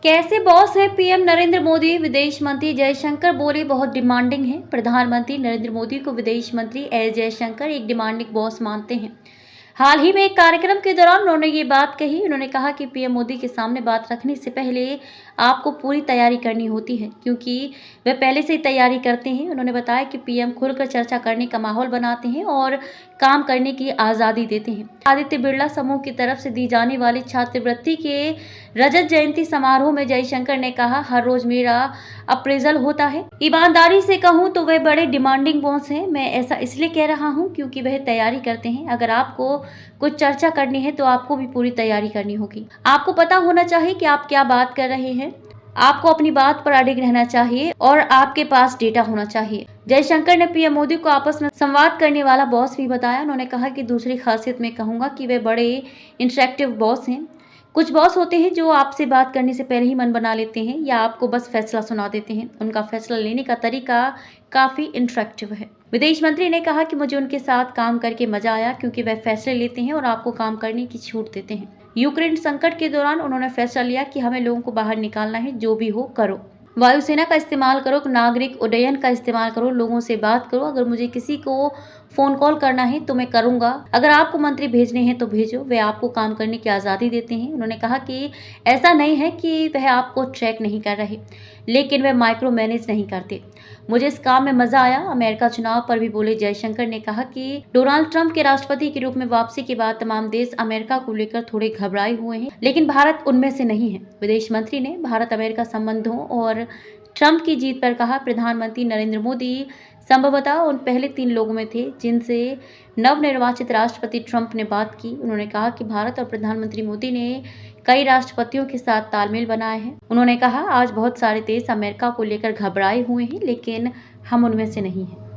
कैसे बॉस है पीएम नरेंद्र मोदी? विदेश मंत्री जयशंकर बोले बहुत डिमांडिंग है। प्रधानमंत्री नरेंद्र मोदी को विदेश मंत्री एस जयशंकर एक डिमांडिंग बॉस मानते हैं। हाल ही में एक कार्यक्रम के दौरान उन्होंने ये बात कही। उन्होंने कहा कि पीएम मोदी के सामने बात रखने से पहले आपको पूरी तैयारी करनी होती है, क्योंकि वे पहले से ही तैयारी करते हैं। उन्होंने बताया कि पीएम खुलकर चर्चा करने का माहौल बनाते हैं और काम करने की आज़ादी देते हैं। आदित्य बिरला समूह की तरफ से दी जाने वाली छात्रवृत्ति के रजत जयंती समारोह में जयशंकर ने कहा, हर रोज मेरा अप्रेजल होता है। ईमानदारी से कहूँ तो वह बड़े डिमांडिंग बॉस हैं। मैं ऐसा इसलिए कह रहा हूँ क्योंकि वह तैयारी करते हैं। अगर आपको कुछ चर्चा करनी है तो आपको भी पूरी तैयारी करनी होगी। आपको पता होना चाहिए कि आप क्या बात कर रहे हैं। आपको अपनी बात पर अडिग रहना चाहिए और आपके पास डेटा होना चाहिए। जयशंकर ने पीएम मोदी को आपस में संवाद करने वाला बॉस भी बताया। उन्होंने कहा कि दूसरी खासियत में कहूंगा कि वे बड़े इंटरेक्टिव बॉस हैं। कुछ बॉस होते हैं जो आपसे बात करने से पहले ही मन बना लेते हैं या आपको बस फैसला सुना देते हैं। उनका फैसला लेने का तरीका काफी इंटरेक्टिव है। विदेश मंत्री ने कहा कि मुझे उनके साथ काम करके मजा आया, क्योंकि वह फैसले लेते हैं और आपको काम करने की छूट देते हैं। यूक्रेन संकट के दौरान उन्होंने फैसला लिया कि हमें लोगों को बाहर निकालना है, जो भी हो करो। वायुसेना का इस्तेमाल करो, नागरिक उड्डयन का इस्तेमाल करो, लोगों से बात करो। अगर मुझे किसी को फोन कॉल करना है तो मैं करूंगा। अगर आपको मंत्री भेजने हैं तो भेजो। वे आपको काम करने की आज़ादी देते हैं। उन्होंने कहा कि ऐसा नहीं है कि वह आपको ट्रैक नहीं कर रहे, लेकिन वे माइक्रो मैनेज नहीं करते। मुझे इस काम में मजा आया। अमेरिका चुनाव पर भी बोले जयशंकर ने कहा कि डोनाल्ड ट्रंप के राष्ट्रपति के रूप में वापसी के बाद तमाम देश अमेरिका को लेकर थोड़े घबराए हुए हैं, लेकिन भारत उनमें से नहीं है। विदेश मंत्री ने भारत अमेरिका संबंधों और ट्रंप की जीत पर कहा, प्रधानमंत्री नरेंद्र मोदी संभवतः उन पहले 3 लोगों में थे जिनसे नवनिर्वाचित राष्ट्रपति ट्रंप ने बात की। उन्होंने कहा कि भारत और प्रधानमंत्री मोदी ने कई राष्ट्रपतियों के साथ तालमेल बनाया है। उन्होंने कहा, आज बहुत सारे देश अमेरिका को लेकर घबराए हुए हैं, लेकिन हम उनमें से नहीं हैं।